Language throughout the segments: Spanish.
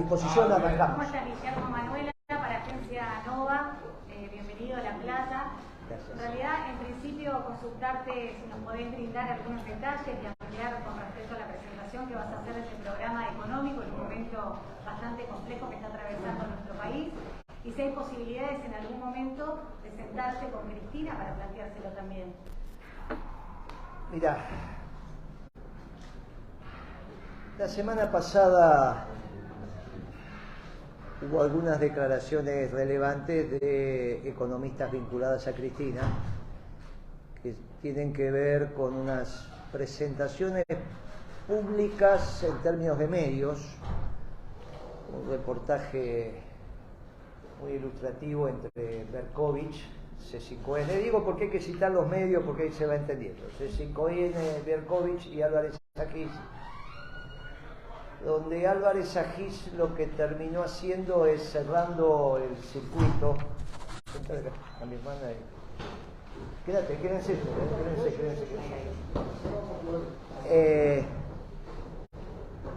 disposición, arrancamos. ¿Cómo estás, Guillermo? Manuela, para Agencia Nova, bienvenido a La Plata. Gracias. En realidad, en principio, consultarte si nos podés brindar algunos detalles y ampliar con respecto a la presentación que vas a hacer de este programa económico en un momento bastante complejo que está atravesando nuestro país. Y si hay posibilidades en algún momento de sentarse con Cristina para planteárselo también. Mira, la semana pasada hubo algunas declaraciones relevantes de economistas vinculadas a Cristina que tienen que ver con unas presentaciones públicas en términos de medios, un reportaje muy ilustrativo entre Berkovich, C5N. Digo porque hay que citar los medios porque ahí se va entendiendo. C5N, Berkovich y Álvarez Agis, donde Álvarez Agis lo que terminó haciendo es cerrando el circuito. A mi hermana ahí. Quédense.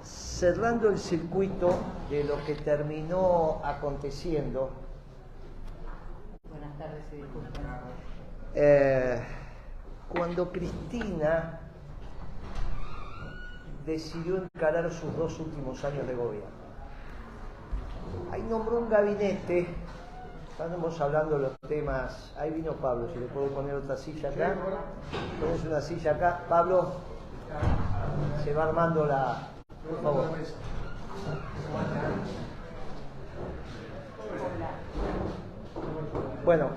Cerrando el circuito de lo que terminó aconteciendo. Buenas tardes y disculpen. Cuando Cristina decidió encarar sus 2 últimos años de gobierno. Ahí nombró un gabinete, estamos hablando de los temas, ahí vino Pablo, si le puedo poner otra silla acá, pones una silla acá, Pablo, se va armando la... Por favor. Bueno,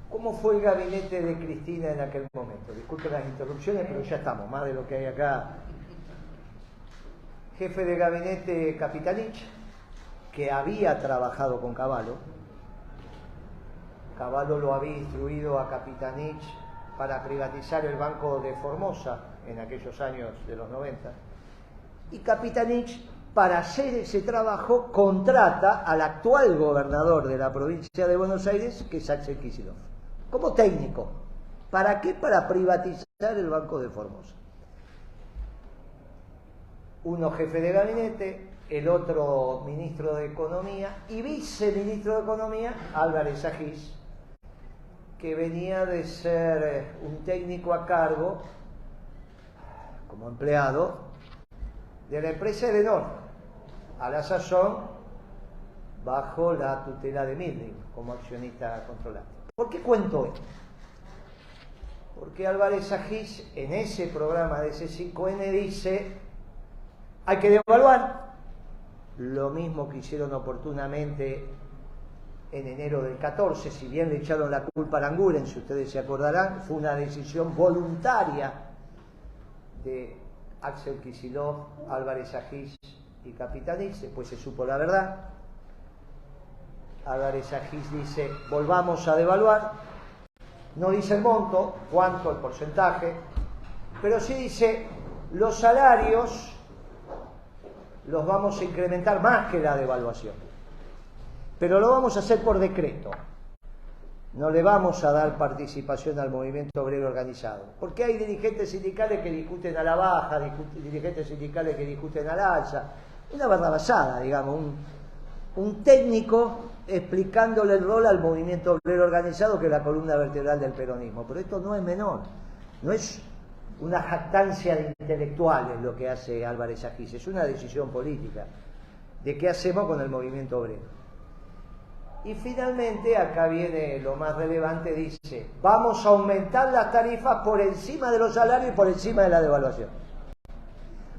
¿cómo fue el gabinete de Cristina en aquel momento? Disculpen las interrupciones, pero ya estamos, más de lo que hay acá. Jefe de gabinete Capitanich, que había trabajado con Cavallo. Cavallo lo había instruido a Capitanich para privatizar el Banco de Formosa en aquellos años de los 90. Y Capitanich, para hacer ese trabajo, contrata al actual gobernador de la provincia de Buenos Aires, que es Axel Kicillof, como técnico. ¿Para qué? Para privatizar el Banco de Formosa. Uno jefe de gabinete, el otro ministro de Economía y viceministro de Economía, Álvarez Agis, que venía de ser un técnico a cargo, como empleado, de la empresa Edenor, a la sazón bajo la tutela de Midling, como accionista controlante. ¿Por qué cuento esto? Porque Álvarez Agis, en ese programa de C5N, dice: hay que devaluar, lo mismo que hicieron oportunamente en enero del 14, si bien le echaron la culpa a Aranguren, si ustedes se acordarán, fue una decisión voluntaria de Axel Kicillof, Álvarez Agis y Capitanich. Después se supo la verdad. Álvarez Agis dice: volvamos a devaluar. No dice el monto, cuánto, el porcentaje, pero sí dice: los salarios los vamos a incrementar más que la devaluación. Pero lo vamos a hacer por decreto. No le vamos a dar participación al movimiento obrero organizado. Porque hay dirigentes sindicales que discuten a la baja, dirigentes sindicales que discuten al alza. Una barrabasada, digamos. Un técnico explicándole el rol al movimiento obrero organizado, que es la columna vertebral del peronismo. Pero esto no es menor. No es una jactancia de intelectuales lo que hace Álvarez Agis. Es una decisión política de qué hacemos con el movimiento obrero. Y finalmente, acá viene lo más relevante, dice: vamos a aumentar las tarifas por encima de los salarios y por encima de la devaluación.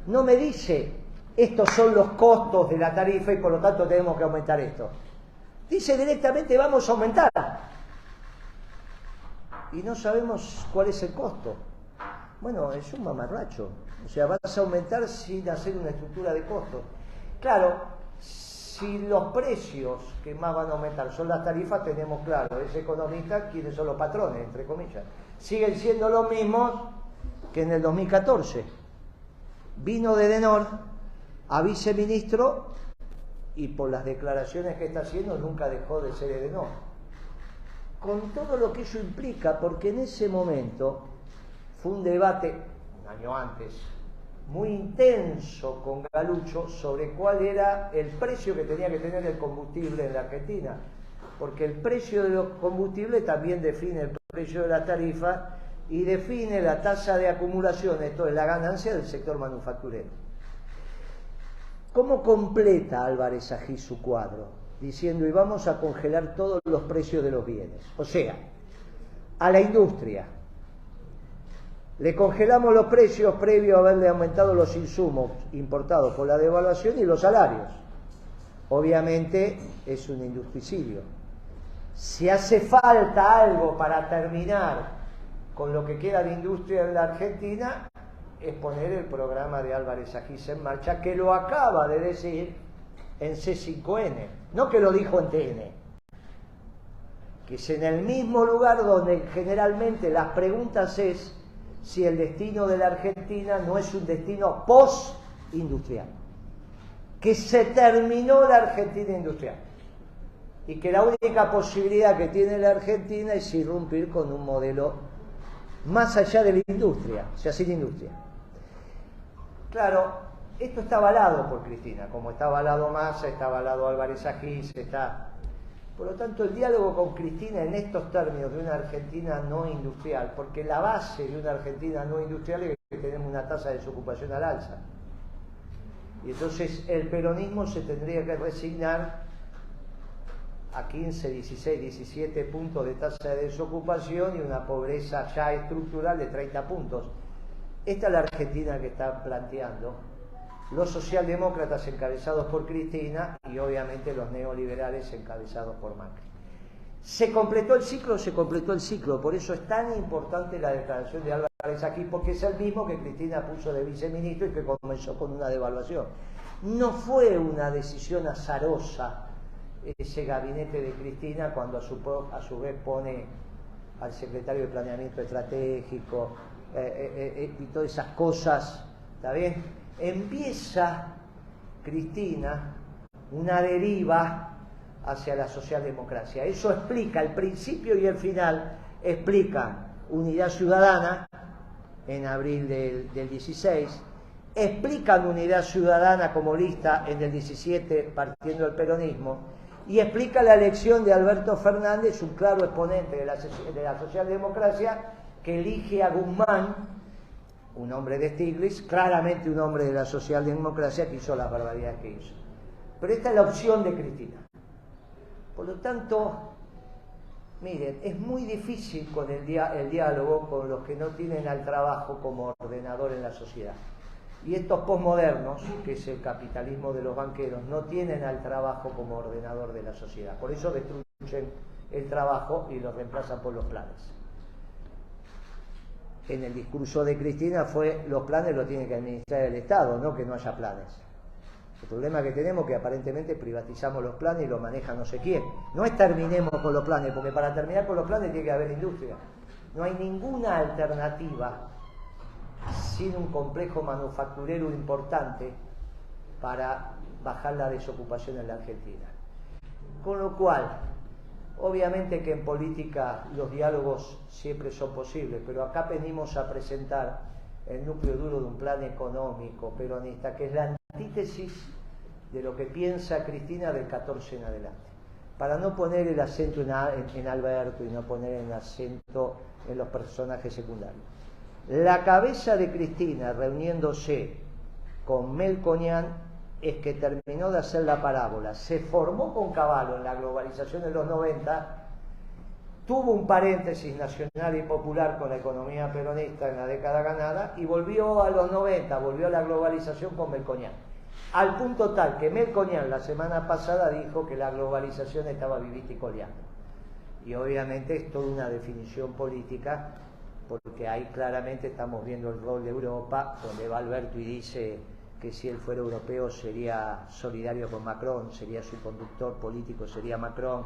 No me dice: estos son los costos de la tarifa y por lo tanto tenemos que aumentar esto. Dice directamente: vamos a aumentar. Y no sabemos cuál es el costo. Bueno, es un mamarracho. O sea, vas a aumentar sin hacer una estructura de costos. Claro, si los precios que más van a aumentar son las tarifas, tenemos claro, es economista, quiénes son los patrones, entre comillas. Siguen siendo los mismos que en el 2014. Vino de Edenor a viceministro y por las declaraciones que está haciendo nunca dejó de ser Edenor. Con todo lo que eso implica, porque en ese momento fue un debate, año antes, muy intenso con Galucho sobre cuál era el precio que tenía que tener el combustible en la Argentina, porque el precio de los combustibles también define el precio de la tarifa y define la tasa de acumulación, esto es la ganancia del sector manufacturero. ¿Cómo completa Álvarez Agí su cuadro? Diciendo, y vamos a congelar todos los precios de los bienes. O sea, a la industria le congelamos los precios previo a haberle aumentado los insumos importados por la devaluación y los salarios. Obviamente es un industricidio. Si hace falta algo para terminar con lo que queda de industria en la Argentina, es poner el programa de Álvarez Agí en marcha, que lo acaba de decir en C5N, no que lo dijo en TN, que es en el mismo lugar donde generalmente las preguntas es si el destino de la Argentina no es un destino post-industrial, que se terminó la Argentina industrial y que la única posibilidad que tiene la Argentina es irrumpir con un modelo más allá de la industria, o sea, sin industria. Claro, esto está avalado por Cristina, como está avalado Massa, está avalado Álvarez Agí, está... Por lo tanto, el diálogo con Cristina en estos términos de una Argentina no industrial, porque la base de una Argentina no industrial es que tenemos una tasa de desocupación al alza. Y entonces el peronismo se tendría que resignar a 15, 16, 17 puntos de tasa de desocupación y una pobreza ya estructural de 30 puntos. Esta es la Argentina que está planteando los socialdemócratas encabezados por Cristina y obviamente los neoliberales encabezados por Macri. ¿Se completó el ciclo? Se completó el ciclo. Por eso es tan importante la declaración de Álvarez Agí, porque es el mismo que Cristina puso de viceministro y que comenzó con una devaluación. No fue una decisión azarosa ese gabinete de Cristina cuando a su vez pone al secretario de Planeamiento Estratégico y todas esas cosas, ¿está bien? Empieza Cristina una deriva hacia la socialdemocracia. Eso explica el principio y el final, explica Unidad Ciudadana en abril del 16, explican Unidad Ciudadana como lista en el 17 partiendo del peronismo, y explica la elección de Alberto Fernández, un claro exponente de la socialdemocracia, que elige a Guzmán, un hombre de Stiglitz, claramente un hombre de la socialdemocracia que hizo las barbaridades que hizo. Pero esta es la opción de Cristina. Por lo tanto, miren, es muy difícil con el diálogo con los que no tienen al trabajo como ordenador en la sociedad. Y estos posmodernos, que es el capitalismo de los banqueros, no tienen al trabajo como ordenador de la sociedad. Por eso destruyen el trabajo y lo reemplazan por los planes. En el discurso de Cristina fue, los planes los tiene que administrar el Estado, no que no haya planes. El problema que tenemos es que aparentemente privatizamos los planes y los maneja no sé quién. No es terminemos con los planes, porque para terminar con los planes tiene que haber industria. No hay ninguna alternativa sin un complejo manufacturero importante para bajar la desocupación en la Argentina. Con lo cual, obviamente que en política los diálogos siempre son posibles, pero acá venimos a presentar el núcleo duro de un plan económico peronista, que es la antítesis de lo que piensa Cristina del 14 en adelante. Para no poner el acento en Alberto y no poner el acento en los personajes secundarios. La cabeza de Cristina reuniéndose con Melconian es que terminó de hacer la parábola, se formó con Cavallo en la globalización de los 90, tuvo un paréntesis nacional y popular con la economía peronista en la década ganada y volvió a los 90, volvió a la globalización con Melconian. Al punto tal que Melconian la semana pasada dijo que la globalización estaba vivita y coleando. Y obviamente es toda una definición política, porque ahí claramente estamos viendo el rol de Europa, donde va Alberto y dice que si él fuera europeo sería solidario con Macron, sería su conductor político, sería Macron,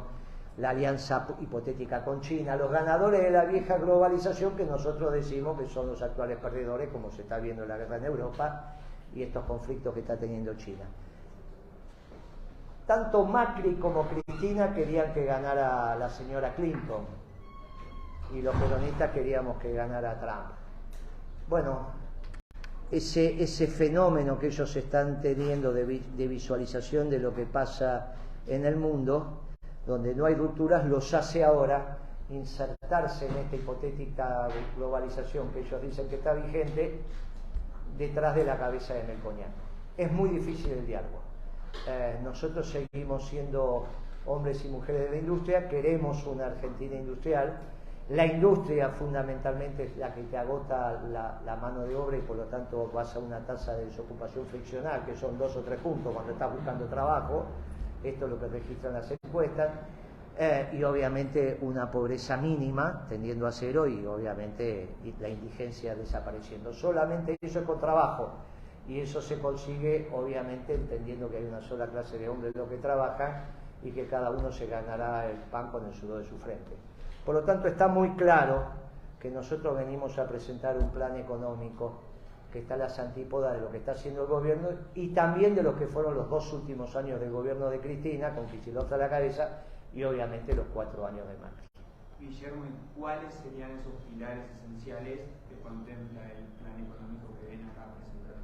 la alianza hipotética con China, los ganadores de la vieja globalización que nosotros decimos que son los actuales perdedores, como se está viendo en la guerra en Europa y estos conflictos que está teniendo China. Tanto Macri como Cristina querían que ganara la señora Clinton y los peronistas queríamos que ganara Trump. Bueno, ese fenómeno que ellos están teniendo de visualización de lo que pasa en el mundo, donde no hay rupturas, los hace ahora insertarse en esta hipotética globalización que ellos dicen que está vigente detrás de la cabeza de Melconian. Es muy difícil el diálogo. Nosotros seguimos siendo hombres y mujeres de la industria, queremos una Argentina industrial. La industria fundamentalmente es la que te agota la mano de obra y por lo tanto vas a una tasa de desocupación friccional que son 2 o 3 puntos cuando estás buscando trabajo. Esto es lo que registran las encuestas. Y obviamente una pobreza mínima tendiendo a cero y obviamente la indigencia desapareciendo. Solamente eso es con trabajo y eso se consigue obviamente entendiendo que hay una sola clase de hombres los que trabajan y que cada uno se ganará el pan con el sudor de su frente. Por lo tanto está muy claro que nosotros venimos a presentar un plan económico que está a las antípodas de lo que está haciendo el gobierno y también de lo que fueron los 2 últimos años del gobierno de Cristina, con Kicillof a la cabeza, y obviamente los 4 años de Macri. Guillermo, ¿cuáles serían esos pilares esenciales que contempla el plan económico que viene acá a presentar?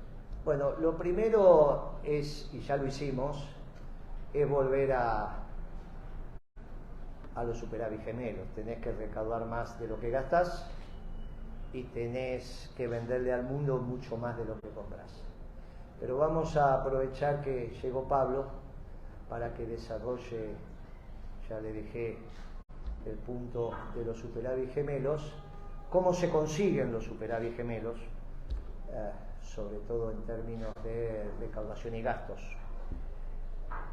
Bueno, lo primero es, y ya lo hicimos, es volver a los superávit gemelos. Tenés que recaudar más de lo que gastás y tenés que venderle al mundo mucho más de lo que compras. Pero vamos a aprovechar que llegó Pablo para que desarrolle, ya le dejé el punto de los superávit gemelos, cómo se consiguen los superávit gemelos, sobre todo en términos de recaudación y gastos.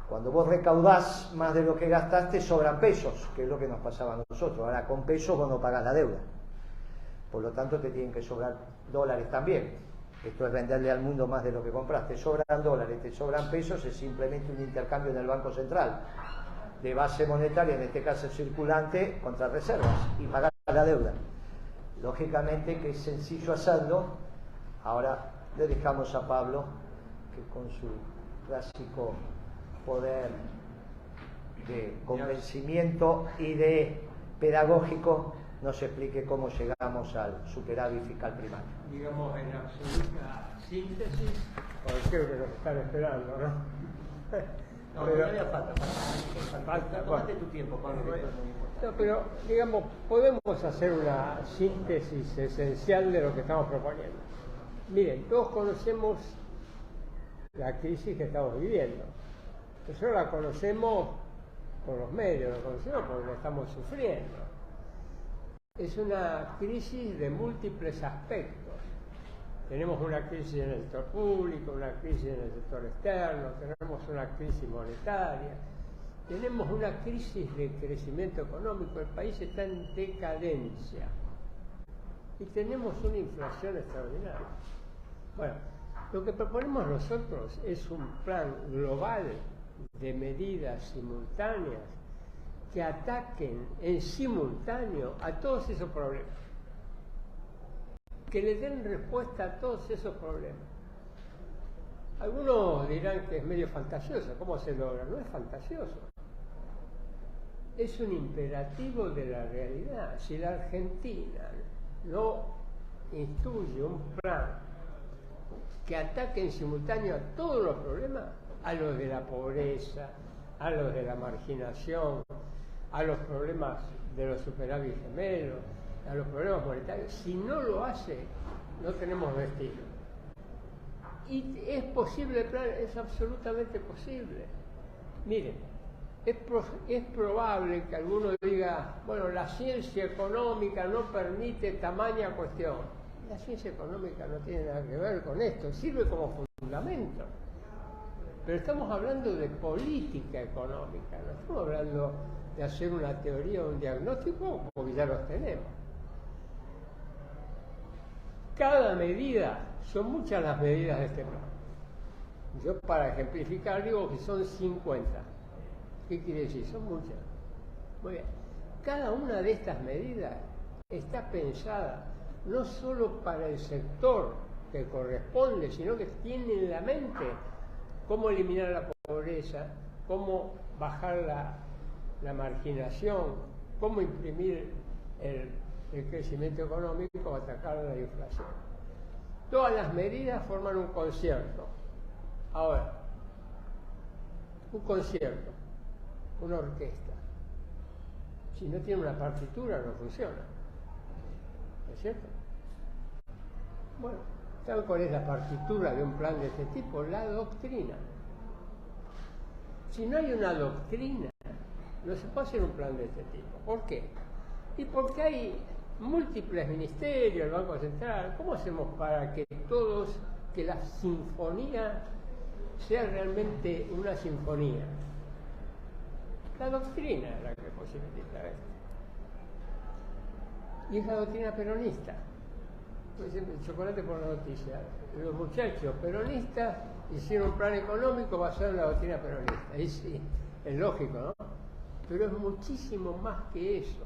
Cuando vos recaudás más de lo que gastaste, sobran pesos, que es lo que nos pasaba a nosotros. Ahora con pesos vos no pagás la deuda. Por lo tanto te tienen que sobrar dólares también. Esto es venderle al mundo más de lo que compraste. Sobran dólares, te sobran pesos, es simplemente un intercambio en el Banco Central de base monetaria, en este caso circulante, contra reservas y pagar la deuda. Lógicamente que es sencillo hacerlo. Ahora le dejamos a Pablo que con su clásico poder de convencimiento y de pedagógico nos explique cómo llegamos al superávit fiscal primario. Digamos, en absoluta síntesis, porque creo que nos están esperando, ¿no? No, todavía falta. Tómate tu tiempo, Pablo. No, pero, digamos, podemos hacer una síntesis esencial de lo que estamos proponiendo. Miren, todos conocemos la crisis que estamos viviendo. Nosotros la conocemos por los medios, la conocemos porque la estamos sufriendo. Es una crisis de múltiples aspectos. Tenemos una crisis en el sector público, una crisis en el sector externo, tenemos una crisis monetaria, tenemos una crisis de crecimiento económico, el país está en decadencia y tenemos una inflación extraordinaria. Bueno, lo que proponemos nosotros es un plan global de medidas simultáneas que ataquen en simultáneo a todos esos problemas, que le den respuesta a todos esos problemas. Algunos dirán que es medio fantasioso. ¿Cómo se logra? No es fantasioso. Es un imperativo de la realidad. Si la Argentina no instituye un plan que ataque en simultáneo a todos los problemas, a los de la pobreza, a los de la marginación, a los problemas de los superávit gemelos, a los problemas monetarios, si no lo hace, no tenemos destino. Y es posible el plan, es absolutamente posible. Miren, es probable que alguno diga, bueno, la ciencia económica no permite tamaña cuestión. La ciencia económica no tiene nada que ver con esto, sirve como fundamento. Pero estamos hablando de política económica, no estamos hablando de hacer una teoría o un diagnóstico, porque ya los tenemos. Cada medida, son muchas las medidas de este plan. Yo para ejemplificar digo que son 50. ¿Qué quiere decir? Son muchas. Muy bien. Cada una de estas medidas está pensada no solo para el sector que corresponde, sino que tiene en la mente cómo eliminar la pobreza, cómo bajar la marginación, cómo imprimir el crecimiento económico, atacar la inflación. Todas las medidas forman un concierto. Ahora, un concierto, una orquesta, si no tiene una partitura no funciona. ¿No es cierto? Bueno, ¿saben cuál es la partitura de un plan de este tipo? La doctrina. Si no hay una doctrina, no se puede hacer un plan de este tipo. ¿Por qué? Y porque hay múltiples ministerios, el Banco Central. ¿Cómo hacemos para que que la sinfonía sea realmente una sinfonía? La doctrina es la que posibilita esto. Y es la doctrina peronista. Pues el chocolate por la noticia. Los muchachos peronistas hicieron un plan económico basado en la doctrina peronista. Y sí, es lógico, ¿no? Pero es muchísimo más que eso.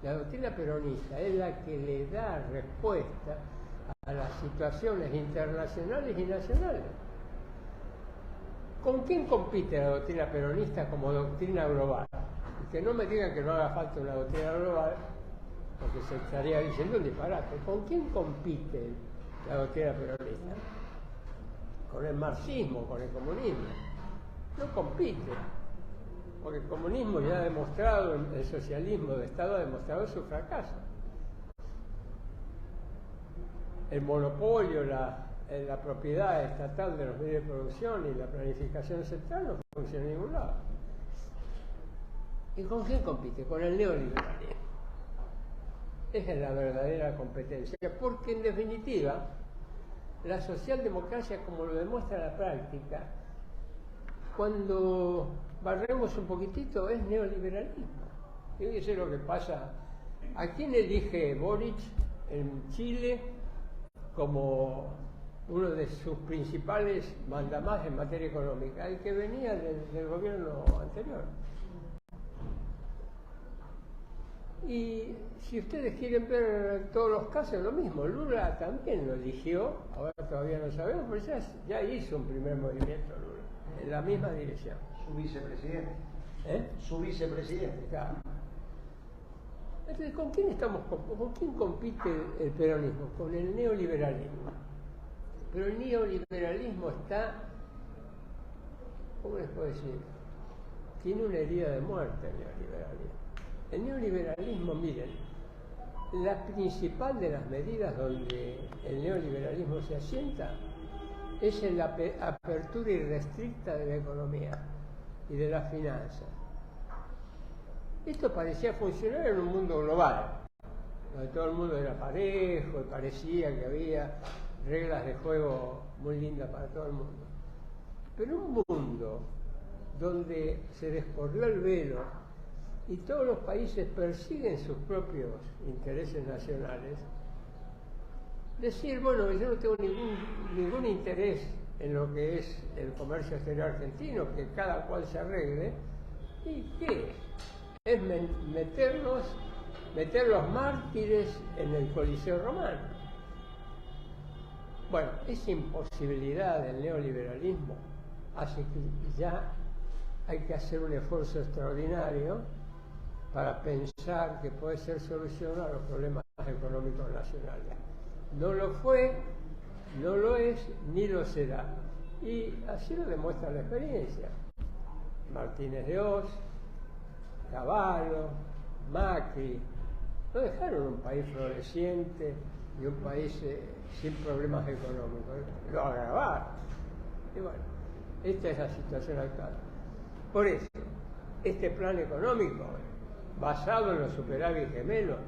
La doctrina peronista es la que le da respuesta a las situaciones internacionales y nacionales. ¿Con quién compite la doctrina peronista como doctrina global? Y que no me digan que no haga falta una doctrina global, porque se estaría diciendo un disparate. ¿Con quién compite la doctrina peronista? Con el marxismo, con el comunismo. No compite, porque el comunismo ya ha demostrado, el socialismo de Estado ha demostrado su fracaso. El monopolio, la propiedad estatal de los medios de producción y la planificación central no funciona en ningún lado. ¿Y con quién compite? Con el neoliberalismo. Esa es la verdadera competencia, porque en definitiva la socialdemocracia, como lo demuestra la práctica, cuando barremos un poquitito, es neoliberalismo. Fíjense lo que pasa. ¿A quién elige Boric en Chile como uno de sus principales mandamás en materia económica? El que venía del gobierno anterior. Y si ustedes quieren ver todos los casos, lo mismo. Lula también lo eligió, ahora todavía no sabemos, pero ya hizo un primer movimiento Lula, en la misma dirección. Su vicepresidente. ¿Eh? Su vicepresidente. Claro. Entonces, ¿con quién compite el peronismo? Con el neoliberalismo. Pero el neoliberalismo está, ¿cómo les puedo decir? Tiene una herida de muerte el neoliberalismo. El neoliberalismo, miren, la principal de las medidas donde el neoliberalismo se asienta es en la apertura irrestricta de la economía y de las finanzas. Esto parecía funcionar en un mundo global, donde todo el mundo era parejo y parecía que había reglas de juego muy lindas para todo el mundo. Pero un mundo donde se descorrió el velo y todos los países persiguen sus propios intereses nacionales, decir, bueno, yo no tengo ningún interés en lo que es el comercio exterior argentino, que cada cual se arregle, ¿y qué? Es meter los mártires en el Coliseo Romano. Bueno, esa imposibilidad del neoliberalismo hace que ya hay que hacer un esfuerzo extraordinario para pensar que puede ser solución a los problemas económicos nacionales. No lo fue, no lo es, ni lo será. Y así lo demuestra la experiencia. Martínez de Oz, Cavallo, Macri, no dejaron un país floreciente y un país sin problemas económicos, lo agravaron. Y bueno, esta es la situación actual. Por eso, este plan económico, basado en los superávit gemelos,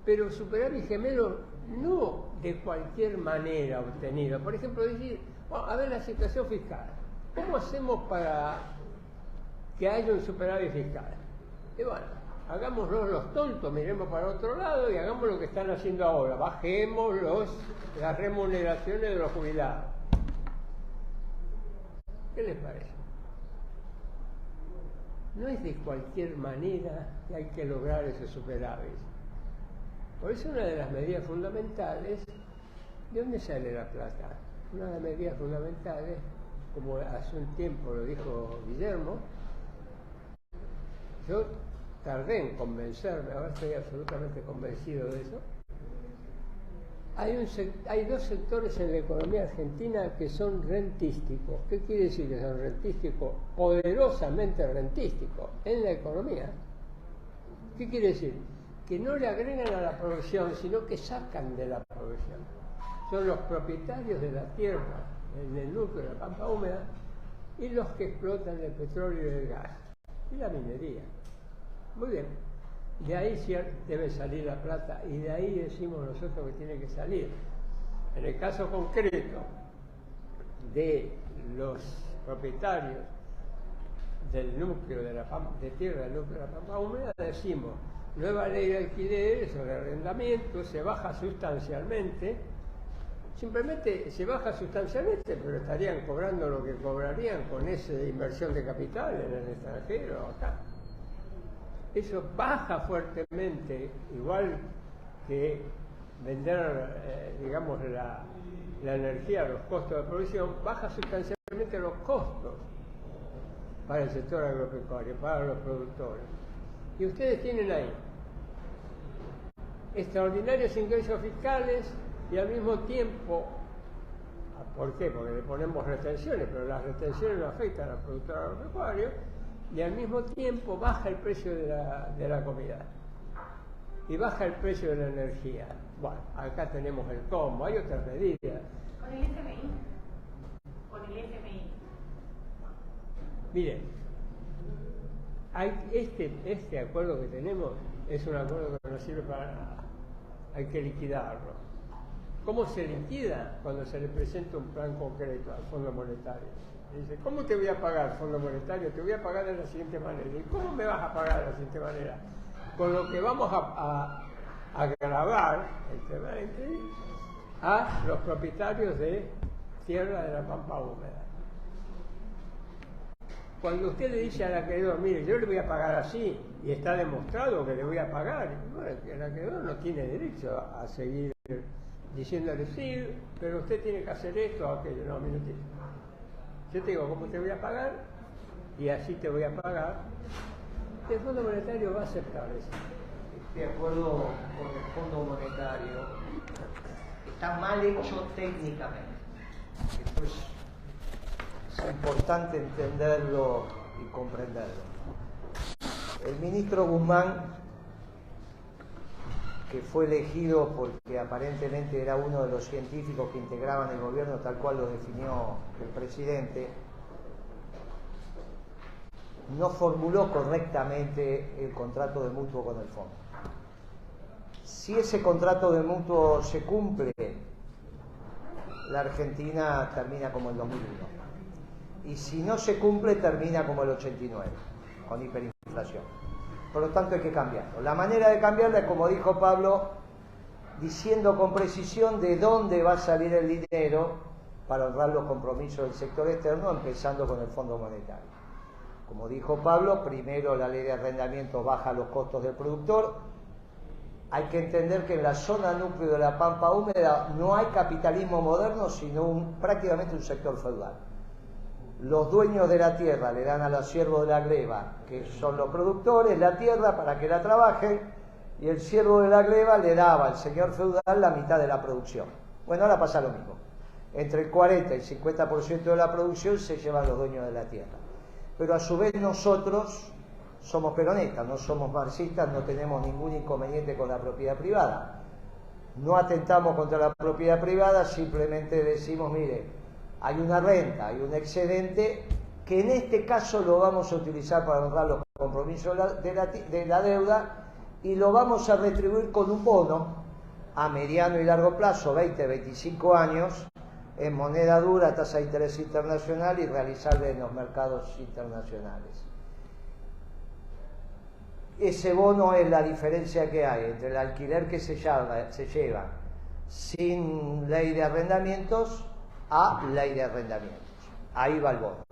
pero superávit gemelos no de cualquier manera obtenido. Por ejemplo, decir, bueno, a ver la situación fiscal, ¿cómo hacemos para que haya un superávit fiscal? Y bueno, hagámoslos los tontos, miremos para otro lado y hagamos lo que están haciendo ahora, bajemos las remuneraciones de los jubilados. ¿Qué les parece? No es de cualquier manera que hay que lograr ese superávit. Por eso una de las medidas fundamentales, ¿de dónde sale la plata? Una de las medidas fundamentales, como hace un tiempo lo dijo Guillermo, yo tardé en convencerme, ahora estoy absolutamente convencido de eso, hay dos sectores en la economía argentina que son rentísticos. ¿Qué quiere decir que son rentísticos? Poderosamente rentísticos en la economía. ¿Qué quiere decir? Que no le agregan a la producción, sino que sacan de la producción. Son los propietarios de la tierra, en el núcleo de la pampa húmeda, y los que explotan el petróleo y el gas, y la minería. Muy bien. De ahí debe salir la plata y de ahí decimos nosotros que tiene que salir. En el caso concreto de los propietarios del núcleo de tierra del núcleo de la pampa húmeda, decimos nueva ley de alquileres o de arrendamiento, se baja sustancialmente, simplemente se baja sustancialmente, pero estarían cobrando lo que cobrarían con esa inversión de capital en el extranjero acá. Eso baja fuertemente, igual que vender, digamos, la energía, los costos de producción, baja sustancialmente los costos para el sector agropecuario, para los productores. Y ustedes tienen ahí extraordinarios ingresos fiscales y al mismo tiempo, ¿por qué? Porque le ponemos retenciones, pero las retenciones no afectan al productor agropecuario, y al mismo tiempo baja el precio de la comida y baja el precio de la energía. Bueno, acá tenemos el combo, hay otras medidas. ¿Con el FMI? ¿Con el FMI? Miren, este acuerdo que tenemos es un acuerdo que no sirve para nada. Hay que liquidarlo. ¿Cómo se liquida? Cuando se le presenta un plan concreto al Fondo Monetario. Dice, ¿cómo te voy a pagar, Fondo Monetario? Te voy a pagar de la siguiente manera. ¿Y cómo me vas a pagar de la siguiente manera? Con lo que vamos a gravar a los propietarios de tierra de la pampa húmeda. Cuando usted le dice al acreedor, mire, yo le voy a pagar así, y está demostrado que le voy a pagar, bueno, el acreedor no tiene derecho a seguir diciéndole, sí, pero usted tiene que hacer esto o aquello. No, a mí no tiene. Yo te digo cómo te voy a pagar y así te voy a pagar. El Fondo Monetario va a aceptar eso. Este acuerdo con el Fondo Monetario está mal hecho técnicamente. Esto es importante entenderlo y comprenderlo. El ministro Guzmán, que fue elegido porque aparentemente era uno de los científicos que integraban el gobierno tal cual lo definió el presidente, no formuló correctamente el contrato de mutuo con el fondo. Si ese contrato de mutuo se cumple, la Argentina termina como el 2001. Y si no se cumple, termina como el 89, con hiperinflación. Por lo tanto hay que cambiarlo. La manera de cambiarlo es, como dijo Pablo, diciendo con precisión de dónde va a salir el dinero para honrar los compromisos del sector externo, empezando con el Fondo Monetario. Como dijo Pablo, primero la ley de arrendamientos baja los costos del productor. Hay que entender que en la zona núcleo de la pampa húmeda no hay capitalismo moderno, sino prácticamente un sector feudal. Los dueños de la tierra le dan a los siervos de la gleba, que son los productores, la tierra para que la trabajen, y el siervo de la gleba le daba al señor feudal la mitad de la producción. Bueno, ahora pasa lo mismo. Entre el 40 y 50% de la producción se llevan los dueños de la tierra. Pero a su vez nosotros somos peronistas, no somos marxistas, no tenemos ningún inconveniente con la propiedad privada. No atentamos contra la propiedad privada, simplemente decimos, mire, hay una renta, hay un excedente que en este caso lo vamos a utilizar para honrar los compromisos de la deuda y lo vamos a retribuir con un bono a mediano y largo plazo, 20, 25 años, en moneda dura, tasa de interés internacional y realizable en los mercados internacionales. Ese bono es la diferencia que hay entre el alquiler que se lleva sin ley de arrendamientos a ley de arrendamientos. Ahí va el bono.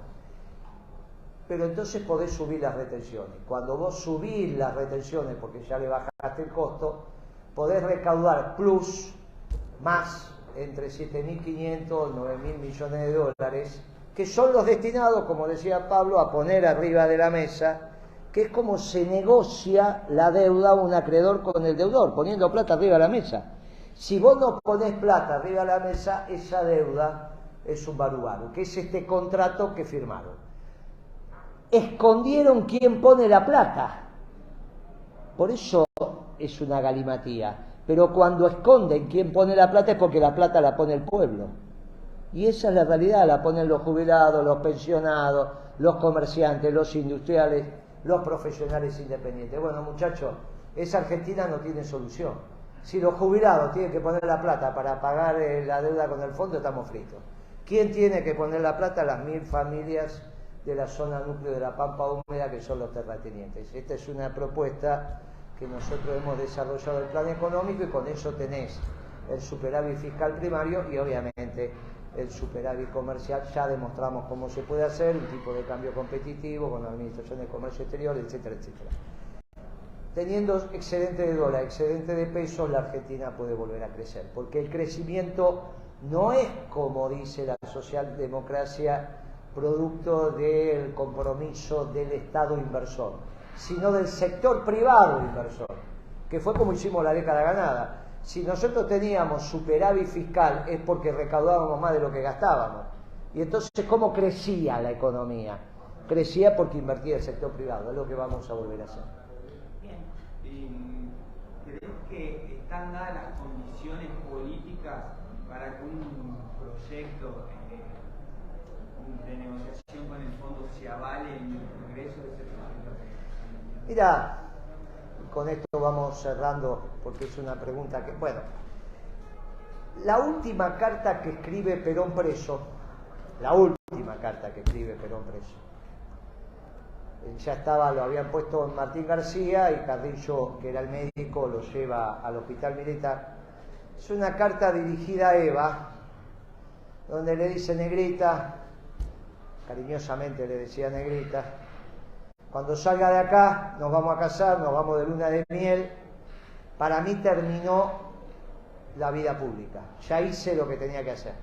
Pero entonces podés subir las retenciones. Cuando vos subís las retenciones, porque ya le bajaste el costo, podés recaudar más, entre 7.500 y 9.000 millones de dólares, que son los destinados, como decía Pablo, a poner arriba de la mesa, que es como se negocia la deuda a un acreedor con el deudor, poniendo plata arriba de la mesa. Si vos no ponés plata arriba de la mesa, esa deuda es un barubaru, que es este contrato que firmaron. Escondieron quién pone la plata. Por eso es una galimatía. Pero cuando esconden quién pone la plata es porque la plata la pone el pueblo. Y esa es la realidad, la ponen los jubilados, los pensionados, los comerciantes, los industriales, los profesionales independientes. Bueno, muchachos, esa Argentina no tiene solución. Si los jubilados tienen que poner la plata para pagar la deuda con el fondo, estamos fritos. ¿Quién tiene que poner la plata? Las 1000 familias de la zona núcleo de la Pampa Húmeda, que son los terratenientes. Esta es una propuesta que nosotros hemos desarrollado el plan económico, y con eso tenés el superávit fiscal primario y obviamente el superávit comercial. Ya demostramos cómo se puede hacer, un tipo de cambio competitivo con la Administración de Comercio Exterior, etcétera, etcétera. Teniendo excedente de dólar, excedente de pesos, la Argentina puede volver a crecer, porque el crecimiento no es, como dice la socialdemocracia, producto del compromiso del Estado inversor, sino del sector privado inversor, que fue como hicimos la década ganada. Si nosotros teníamos superávit fiscal es porque recaudábamos más de lo que gastábamos. Y entonces, ¿cómo crecía la economía? Crecía porque invertía el sector privado, es lo que vamos a volver a hacer. ¿Crees que están dadas las condiciones políticas para que un proyecto de negociación con el fondo se avale en el Congreso de ese proyecto? Mira, con esto vamos cerrando porque es una pregunta que, bueno, la última carta que escribe Perón preso, ya estaba, lo habían puesto en Martín García, y Carrillo, que era el médico, lo lleva al hospital militar. Es una carta dirigida a Eva, donde le dice: negrita, cariñosamente le decía negrita, cuando salga de acá nos vamos a casar, nos vamos de luna de miel. Para mí terminó la vida pública, ya hice lo que tenía que hacer.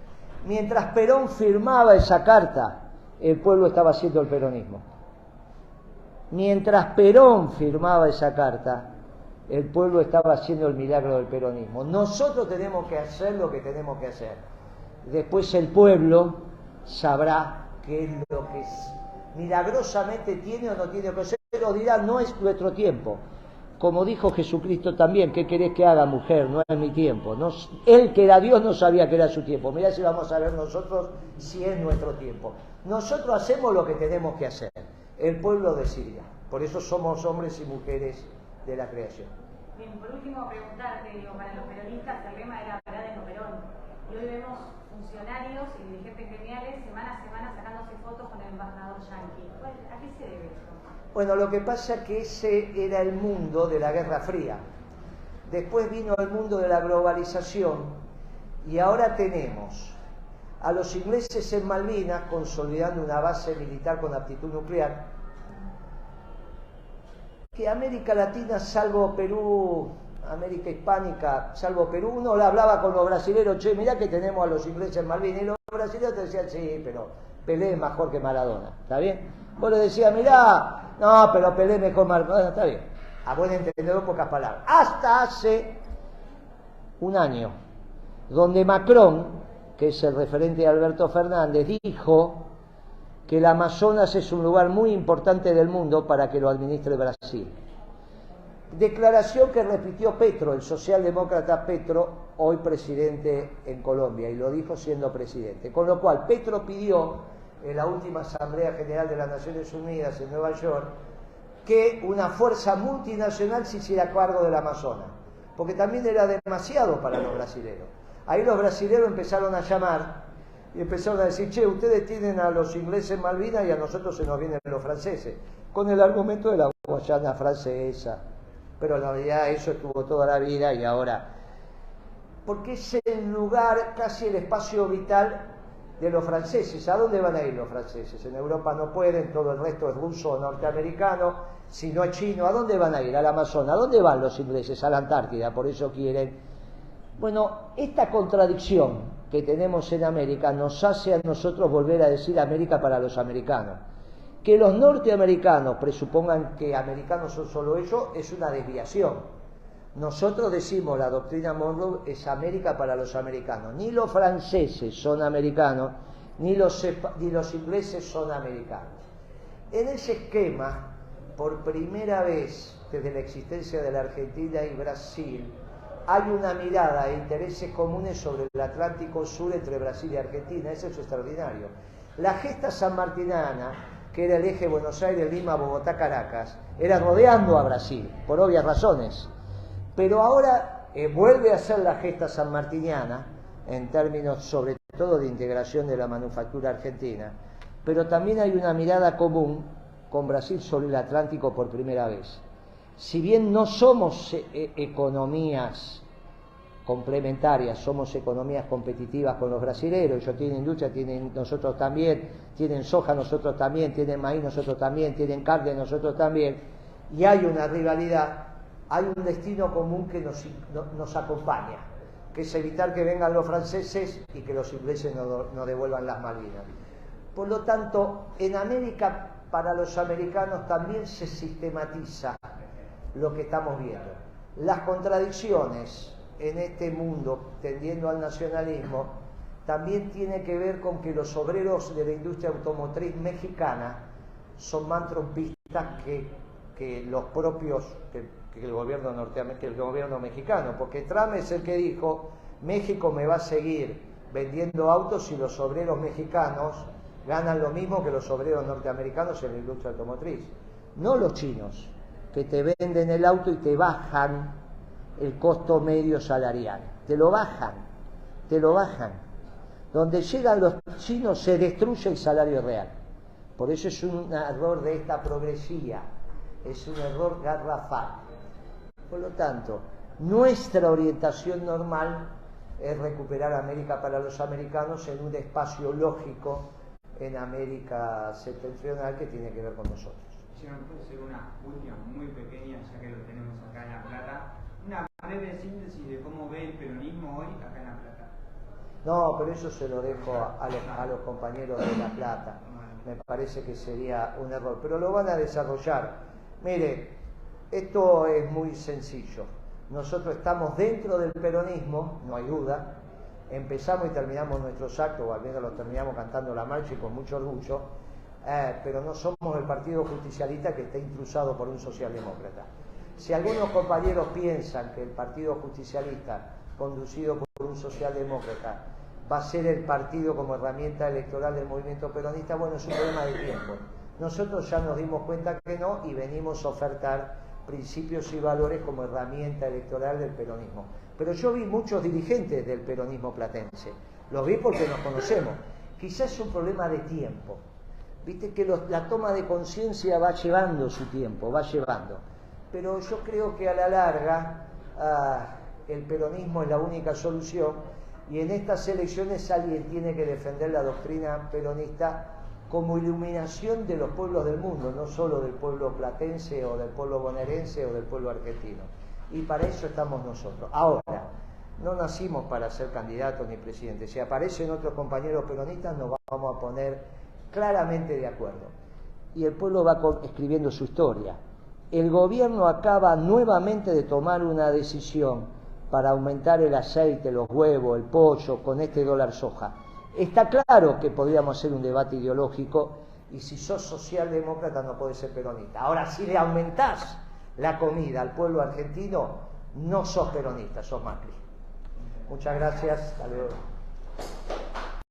Mientras Perón firmaba esa carta, el pueblo estaba haciendo el peronismo. Mientras Perón firmaba esa carta, el pueblo estaba haciendo el milagro del peronismo. Nosotros tenemos que hacer lo que tenemos que hacer. Después el pueblo sabrá qué es lo que milagrosamente tiene o no tiene que hacer, pero dirá: no es nuestro tiempo. Como dijo Jesucristo también: ¿qué querés que haga, mujer? No es mi tiempo. No, él, que era Dios, no sabía que era su tiempo. Mirá si vamos a ver nosotros si es nuestro tiempo. Nosotros hacemos lo que tenemos que hacer. El pueblo decidirá. Por eso somos hombres y mujeres de la creación. Bien, por último, preguntarte, para los peronistas el lema era "Pará de no Perón". Y hoy vemos funcionarios y dirigentes gremiales semana a semana sacándose fotos con el embajador yanqui. ¿A qué se debe esto? Bueno, lo que pasa es que ese era el mundo de la Guerra Fría. Después vino el mundo de la globalización, y ahora tenemos a los ingleses en Malvinas consolidando una base militar con aptitud nuclear, que América Latina, salvo Perú, América Hispánica, salvo Perú, uno le hablaba con los brasileños: che, mirá que tenemos a los ingleses en Malvinas, y los brasileños te decían: sí, pero Pelé es mejor que Maradona, ¿está bien? Vos le decías: mirá, no, pero Pelé mejor Maradona, está bien. A buen entendedor, pocas palabras. Hasta hace un año, donde Macron, que es el referente de Alberto Fernández, dijo que el Amazonas es un lugar muy importante del mundo para que lo administre Brasil. Declaración que repitió Petro, el socialdemócrata Petro, hoy presidente en Colombia, y lo dijo siendo presidente. Con lo cual, Petro pidió en la última Asamblea General de las Naciones Unidas en Nueva York que una fuerza multinacional se hiciera cargo del Amazonas, porque también era demasiado para los brasileños. Ahí los brasileños empezaron a llamar y empezaron a decir: che, ustedes tienen a los ingleses en Malvinas y a nosotros se nos vienen los franceses, con el argumento de la Guayana francesa. Pero en realidad eso estuvo toda la vida, y ahora, porque es el lugar, casi el espacio vital de los franceses. ¿A dónde van a ir los franceses? En Europa no pueden, todo el resto es ruso o norteamericano, si no es chino. ¿A dónde van a ir? Al Amazonas. ¿A dónde van los ingleses? A la Antártida, por eso quieren. Bueno, esta contradicción que tenemos en América nos hace a nosotros volver a decir América para los americanos. Que los norteamericanos presupongan que americanos son solo ellos es una desviación, Nosotros decimos, la doctrina Monroe es América para los americanos. Ni los franceses son americanos, ni los ingleses son americanos. En ese esquema, por primera vez desde la existencia de la Argentina y Brasil, hay una mirada e intereses comunes sobre el Atlántico Sur entre Brasil y Argentina. Eso es extraordinario. La gesta sanmartinana, que era el eje Buenos Aires, Lima, Bogotá, Caracas, era rodeando a Brasil, por obvias razones. Pero ahora vuelve a ser la gesta sanmartiniana, en términos sobre todo de integración de la manufactura argentina, pero también hay una mirada común con Brasil sobre el Atlántico por primera vez. Si bien no somos economías complementarias, somos economías competitivas con los brasileros, ellos tienen industria, nosotros también, tienen soja, nosotros también, tienen maíz, nosotros también, tienen carne, nosotros también, y hay una rivalidad, hay un destino común que nos acompaña, que es evitar que vengan los franceses y que los ingleses no devuelvan las Malvinas. Por lo tanto, en América, para los americanos también se sistematiza lo que estamos viendo. Las contradicciones en este mundo tendiendo al nacionalismo también tiene que ver con que los obreros de la industria automotriz mexicana son más trumpistas que los propios, que el gobierno norteamericano, que el gobierno mexicano, porque Trump es el que dijo: México me va a seguir vendiendo autos si los obreros mexicanos ganan lo mismo que los obreros norteamericanos en la industria automotriz, no los chinos, que te venden el auto y te bajan el costo medio salarial, te lo bajan. Donde llegan los chinos se destruye el salario real. Por eso es un error de esta progresía, es un error garrafal. Por lo tanto, nuestra orientación normal es recuperar América para los americanos en un espacio lógico en América septentrional que tiene que ver con nosotros. Si no puede ser una última muy pequeña, ya que lo tenemos acá en La Plata, una breve síntesis de cómo ve el peronismo hoy acá en La Plata. No, pero eso se lo dejo a los compañeros de La Plata. Me parece que sería un error, pero lo van a desarrollar. Mire, esto es muy sencillo. Nosotros estamos dentro del peronismo, no hay duda. Empezamos y terminamos nuestros actos, o al menos los terminamos cantando la marcha y con mucho orgullo, pero no somos el partido justicialista que está intrusado por un socialdemócrata. Si algunos compañeros piensan que el partido justicialista, conducido por un socialdemócrata, va a ser el partido como herramienta electoral del movimiento peronista, bueno, es un problema de tiempo. Nosotros ya nos dimos cuenta que no y venimos a ofertar principios y valores como herramienta electoral del peronismo. Pero yo vi muchos dirigentes del peronismo platense, los vi porque nos conocemos. Quizás es un problema de tiempo. Viste que la toma de conciencia va llevando su tiempo, va llevando. Pero yo creo que a la larga el peronismo es la única solución y en estas elecciones alguien tiene que defender la doctrina peronista como iluminación de los pueblos del mundo, no solo del pueblo platense o del pueblo bonaerense o del pueblo argentino. Y para eso estamos nosotros. Ahora, no nacimos para ser candidatos ni presidentes. Si aparecen otros compañeros peronistas nos vamos a poner claramente de acuerdo. Y el pueblo va escribiendo su historia. El gobierno acaba nuevamente de tomar una decisión para aumentar el aceite, los huevos, el pollo, con este dólar soja. Está claro que podríamos hacer un debate ideológico y si sos socialdemócrata no podés ser peronista. Ahora, si le aumentás la comida al pueblo argentino, no sos peronista, sos Macri. Muchas gracias. Hasta luego.